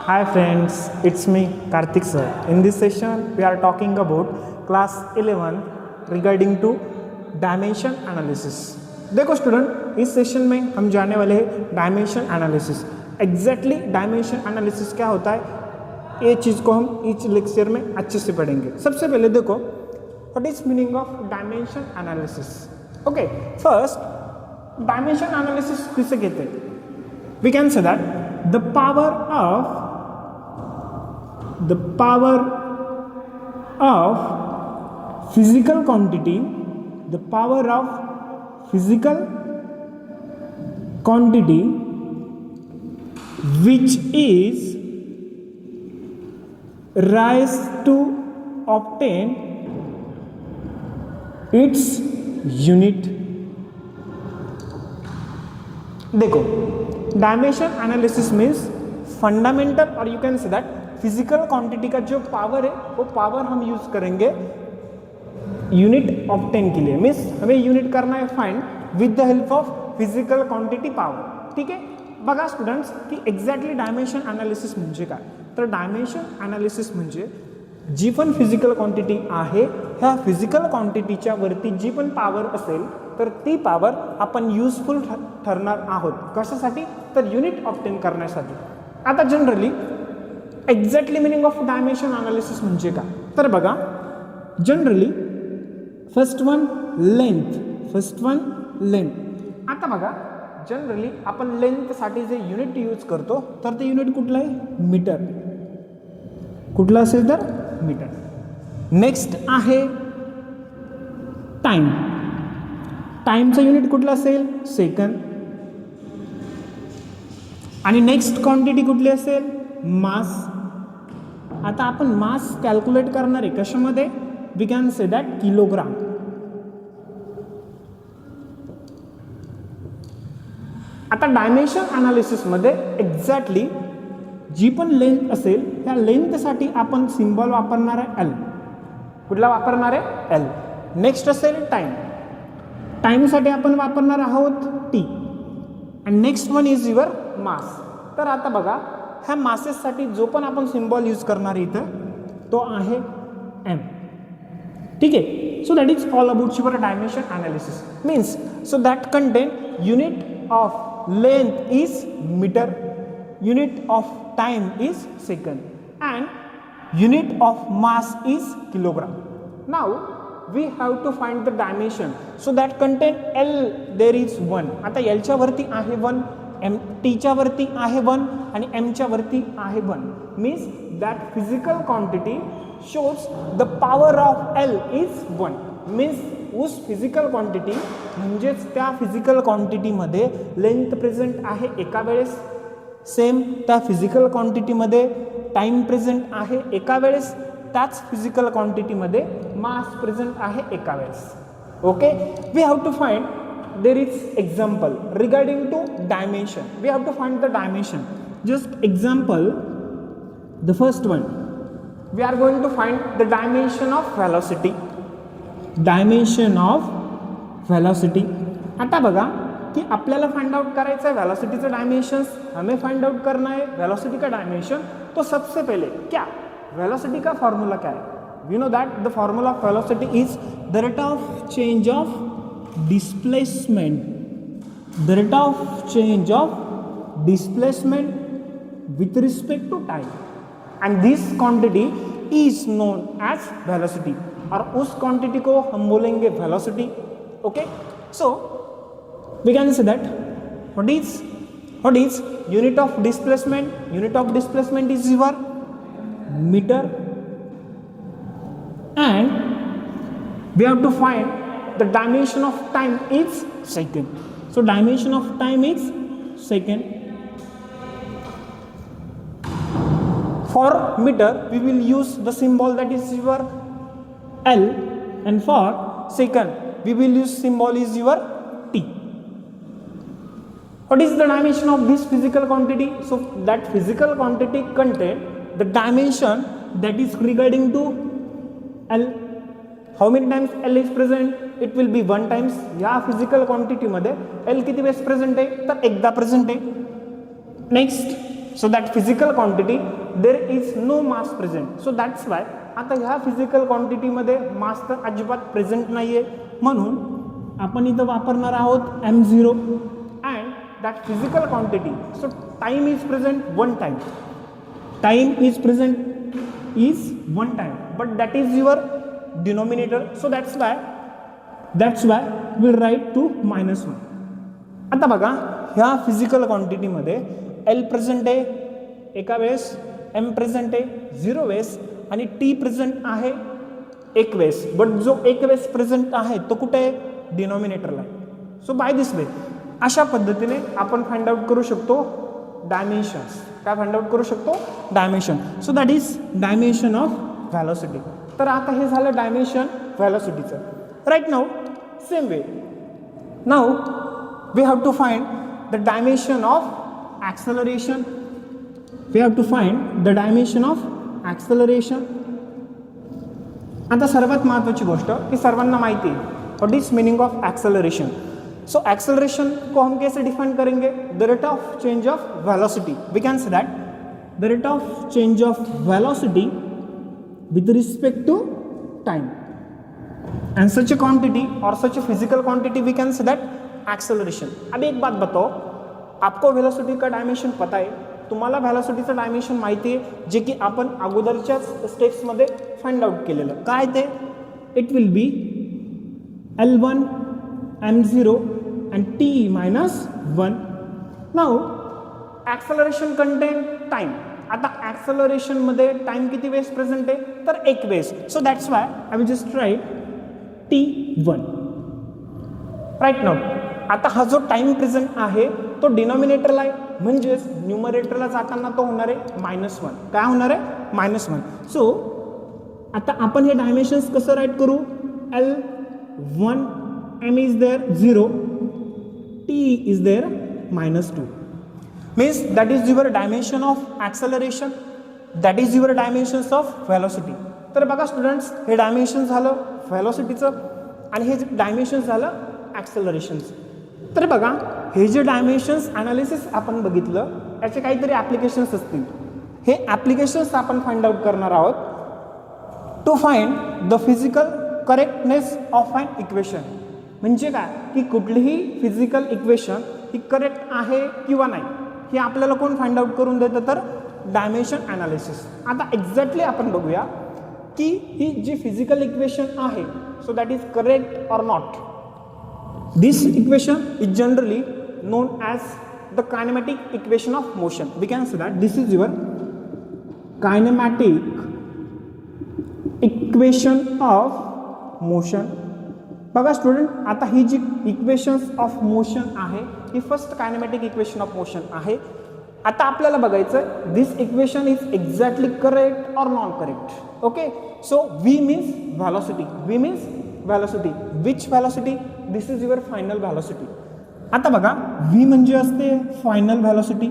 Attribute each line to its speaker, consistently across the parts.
Speaker 1: Hi friends, it's me Karthik sir. In this session we are talking about class 11 regarding to dimension analysis. देखो student, इस session में हम जाने वाले हैं dimension analysis. Exactly dimension analysis क्या होता है, ये चीज़ को हम इस लेक्चर में अच्छे से पढ़ेंगे. सबसे पहले देखो what is meaning of dimension analysis. Okay, first dimension analysis किसे कहते हैं? We can say that the power of physical quantity, the power of physical quantity which is rise to obtain its unit. देखो, dimension analysis means fundamental और you can say that physical quantity का जो power है वो power हम use करेंगे unit obtain के लिए. Means हमें unit करना है फाइंड विद the help of physical quantity power. ठीक आहे, बघा स्टुडंट्स की एक्झॅक्टली डायमेंशन एनालिसिस म्हणजे काय. तर डायमेंशन एनालिसिस म्हणजे जी पण फिजिकल क्वांटिटी आहे ह्या फिजिकल क्वांटिटीच्या वरती जी पण पावर असेल तर ती पावर आपण युजफुल ठरणार आहोत. कशासाठी? तर युनिट ऑब्टेन करण्यासाठी. आता generally exactly meaning of dimension analysis म्हणजे काय, तर बघा जनरली फर्स्ट वन लेंथ. आता बघा जनरली आपण लेंथसाठी जे युनिट यूज करतो तर ते युनिट कुठलं आहे? मीटर. कुठलं असेल तर मीटर. नेक्स्ट आहे टाइम. टाइमचं युनिट कुठलं असेल? सेकंद. आणि नेक्स्ट क्वांटिटी कुठली असेल? मास. आता आपण मास कॅल्क्युलेट करणार आहे कशामध्ये? We can say that kilogram. आता डायमेन्शन एनालिसिस मध्ये एक्झॅक्टली जी पण लेंथ असेल त्या लेंथसाठी आपण सिम्बॉल वापरणार आहे एल. कुठला वापरणार आहे? एल. नेक्स्ट असेल टाइम. टाइमसाठी आपण वापरणार आहोत T. And next one is your mass. तर आता बघा ह्या मासेससाठी जो पण आपण सिम्बॉल यूज करणार इथं तो आहे एम. ठीक आहे, so that is all about your dimension analysis. Means so that contain unit of length is metre, unit of time is second, and unit of mass is kilogram. Now we have to find the dimension, so that contain L there is 1. आता L च्या वरती आहे 1, M T च्या वरती आहे 1 आणि M च्या वरती आहे 1. means that physical quantity shows the power of L is 1. means उस फिजिकल क्वांटिटी म्हणजेच त्या फिजिकल क्वांटिटीमध्ये लेंथ प्रेझेंट आहे एका वेळेस. सेम त्या फिजिकल क्वांटिटीमध्ये टाइम प्रेझेंट आहे एका वेळेस. त्याच फिजिकल क्वांटिटीमध्ये मास प्रेझेंट आहे एका वेळेस. Okay, we have to find there is example regarding to dimension. We have to find the dimension. Just example, the first one we are going to find the dimension of velocity. Dimension of velocity. आता बघा कि आपल्याला find out करायचा है वेलोसिटीचं dimensions. हमें find out करना है वेलोसिटी का डायमेंशन. तो सबसे पहले क्या वेलोसिटी का फॉर्मूला क्या है? We know that the formula of velocity is the rate of change of displacement. The rate of change of displacement with respect to time, and this quantity is known as velocity. और उस quantity को हम बोलेंगे velocity. Okay, so we can say that what is unit of displacement? Unit of displacement is your meter, and we have to find the dimension of time is second. So dimension of time is second. For meter we will use the symbol that is your L, and for second we will use symbol is your T. What is the dimension of this physical quantity? So that physical quantity contain the dimension that is regarding to L. How many times L is present? It will be 1 times. या physical quantity मध्ये L किती वेळेस present आहे? तर एकदा present आहे. Next so that physical quantity there is no mass present. So that's why आता ह्या फिजिकल क्वांटिटीमध्ये मास तर अजिबात प्रेझेंट नाही आहे, म्हणून आपण इथं वापरणार आहोत m0 and that physical quantity. So time is present one time, time is present is one time, but that is your denominator. So that's why will write to -1. आता बघा ह्या फिजिकल क्वांटिटीमध्ये L प्रेझेंट आहे एका वेळेस, M present आहे 0 वेळेस आणि T प्रेझेंट आहे एक वेळेस, बट जो एक वेळेस प्रेझेंट आहे तो कुठे आहे, डिनॉमिनेटरला आहे. सो बाय दिस वे अशा पद्धतीने आपण फाइंड आउट करू शकतो डायमेन्शन्स. काय फाइंड आउट करू शकतो, dimension. So that is dimension of velocity. तर आता हे झालं डायमेन्शन व्हॅलोसिटीचं. Right now same way now we have to find the dimension of acceleration. We have to find the dimension of acceleration. आता सर्वात महत्त्वाची गोष्ट की सर्वांना माहिती है what is meaning of acceleration. So acceleration को हम कैसे डिफाइन करेंगे, the rate of change of velocity. We can say that the rate of change of velocity with respect to time and such a quantity और such a physical quantity we can say that acceleration. अब एक बात बताओ, आपको velocity का dimension पता है, तुम्हाला व्हॅलोसिटीचं डायमेन्शन माहिती आहे जे की आपण अगोदरच्याच स्टेप्समध्ये फाइंड आउट केलेलं. काय ते, it will be L1 m0 and t minus 1. Now acceleration content time. आता ॲक्सेलरेशनमध्ये टाइम किती वेळेस प्रेझेंट आहे, तर एक वेळेस. So that's why I will just write t1. Right now आता हा जो टाइम प्रेझेंट आहे तो डिनॉमिनेटरला आहे, म्हणजेच न्यूमरेटरला जाताना तो होणार आहे -1. काय होणार आहे, -1. सो आता आपण हे डायमेन्शन्स कसं राईट करू, L1 m is there 0, t is there -2. Means that is your dimension of acceleration, that is your dimensions of velocity. तर बघा स्टुडंट्स, हे डायमेन्शन झालं व्हॅलोसिटीचं आणि हे डायमेन्शन झालं ॲक्सेलरेशनचं. तर बघा हे जे डायमेन्शन्स ॲनालिसिस आपण बघितलं याचे काहीतरी ॲप्लिकेशन्स असतील. हे ॲप्लिकेशन्स आपण फाइंड आउट करणार आहोत to find the physical correctness of an equation. म्हणजे काय की कुठलीही फिजिकल इक्वेशन ही करेक्ट आहे किंवा नाही हे आपल्याला कोण फाइंड आउट करून देतं, तर डायमेन्शन ॲनालिसिस. आता एक्झॅक्टली आपण बघूया की ही जी फिजिकल इक्वेशन आहे so that is correct or not. This equation is generally known as the kinematic equation of motion. We can say that this is your kinematic equation of motion. बघा student, आता ही जी equations of motion आहे ही first kinematic equation of motion आहे. आता आपल्याला बघायचं this equation is exactly correct or non correct. Okay, so v means velocity, v means velocity. Which velocity, this is your final velocity. आता बघा v म्हणजे असते final velocity.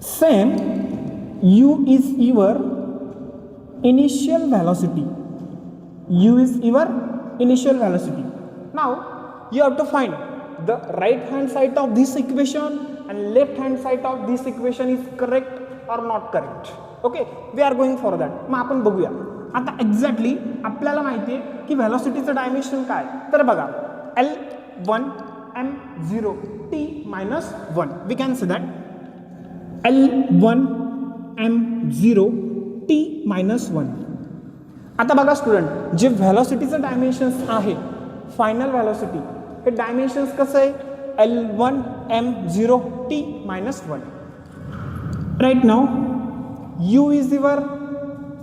Speaker 1: Same u is your initial velocity. u is your initial velocity. Now you have to find the right hand side of this equation and left hand side of this equation is correct or not correct. Okay, we are going for that. मग आपण बघूया आता exactly आपल्याला माहिती आहे की व्हॅलोसिटीचं dimension काय. तर बघा L1 m0 t minus 1. We can say that L1 m0 t minus 1. आता बघा स्टुडंट, जे व्हॅलोसिटीचं डायमेन्शन्स आहे फायनल व्हॅलोसिटी हे डायमेन्शन्स कसं आहे L1 m0 t minus 1. Right now u is your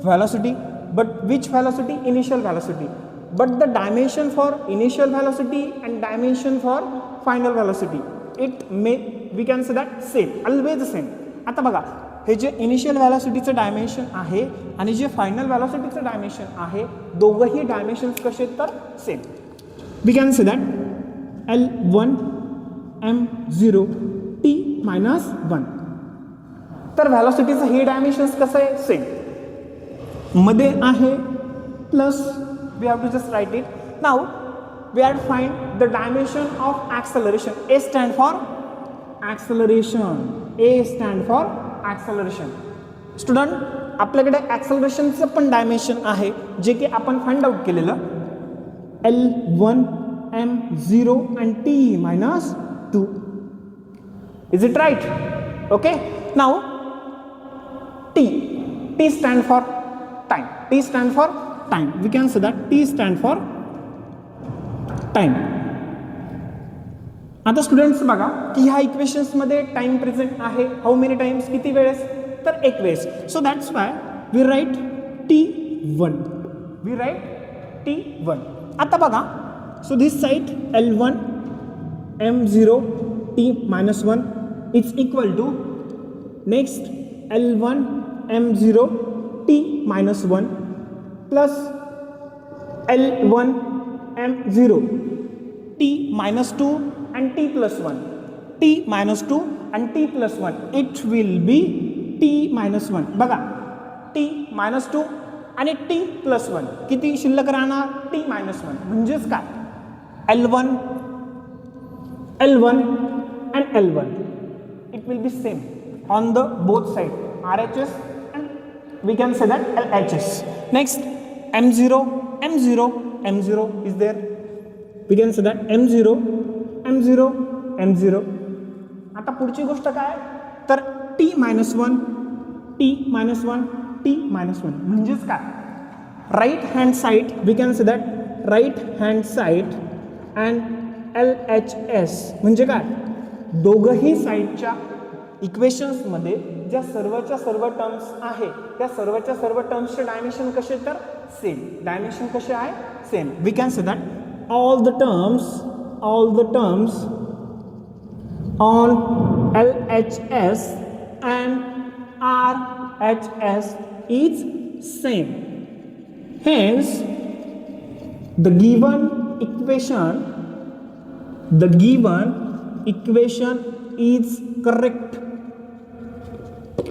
Speaker 1: velocity, but which velocity, initial velocity, but the dimension for initial velocity and dimension for final velocity it may, we can say that same, always the same. आता बघा हे जे initial व्हॅलोसिटीचं dimension आहे आणि जे final व्हॅलोसिटीचं dimension आहे दोघंही dimensions कसे आहेत तर same. We can say that L1 m0 t minus 1. तर व्हॅलोसिटीचं हे डायमेन्शन्स कसं आहे सेम, मध्ये आहे plus we have to just write it. Now we have to find the dimension of acceleration. A stand for acceleration. A stand for acceleration. Student, आपल्याकडे ॲक्सलरेशनचं पण dimension आहे जे की आपण फाइंड आउट केलेलं. L1 m0 and t minus 2. Is it right? Okay. Now t stand for time. T stand for time. We can say that T stand for time. आता students बघा की ह्या इक्वेशन्समध्ये टाइम प्रेझेंट आहे. How many times, किती वेळेस, तर एक वेळेस. So that's why we write T1. We write T1. आता बघा, so this side L1 m0 t minus 1 is equal to next L1 m0 t minus 1 plus L1 m0 t minus 2 and t plus 1. t minus 2 and t plus 1. It will be t minus 1. बघा, t minus 2 आणि t plus 1 किती शिल्लक राहणार, t minus 1. म्हणजेच काय, L1 and L1 it will be same on the both side, RHS and we can say that LHS. Next m0 is there, we can say that m0. आता पुढची गोष्ट काय, तर t minus 1 म्हणजेच काय, right hand side, we can say that right hand side and LHS म्हणजे काय, दोघंही साईडच्या इक्वेशन्समध्ये ज्या सर्वच्या सर्व टर्म्स आहे त्या सर्वच्या सर्व टर्म्सचे डायमेन्शन कसे, तर सेम. डायमेन्शन कसे आहे, same. We can say that all the terms on LHS and RHS is same. Hence, the given equation is correct.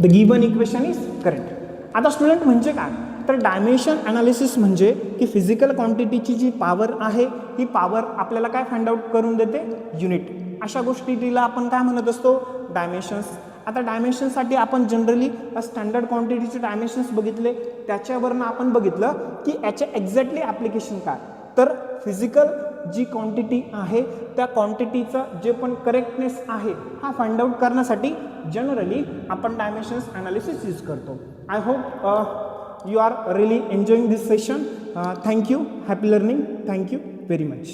Speaker 1: The given equation is correct. आता स्टुडंट म्हणजे काय, तर डायमेन्शन ॲनालिसिस म्हणजे की फिजिकल क्वांटिटीची जी power आहे ही power आपल्याला काय find out करून देते, युनिट. अशा गोष्टीला आपण काय म्हणत असतो, डायमेन्शन्स. आता डायमेन्शनसाठी आपण जनरली स्टँडर्ड क्वांटिटीचे डायमेन्शन्स बघितले, त्याच्यावरनं आपण बघितलं की याचे एक्झॅक्टली ॲप्लिकेशन काय, तर फिजिकल जी क्वांटिटी आहे त्या क्वांटिटीचं जे पण करेक्टनेस आहे हा फाइंड आउट करण्यासाठी जनरली आपण डायमेन्शन्स ॲनालिसिस यूज करतो. I hope you are really enjoying this session. Thank you. Happy learning. Thank you very much.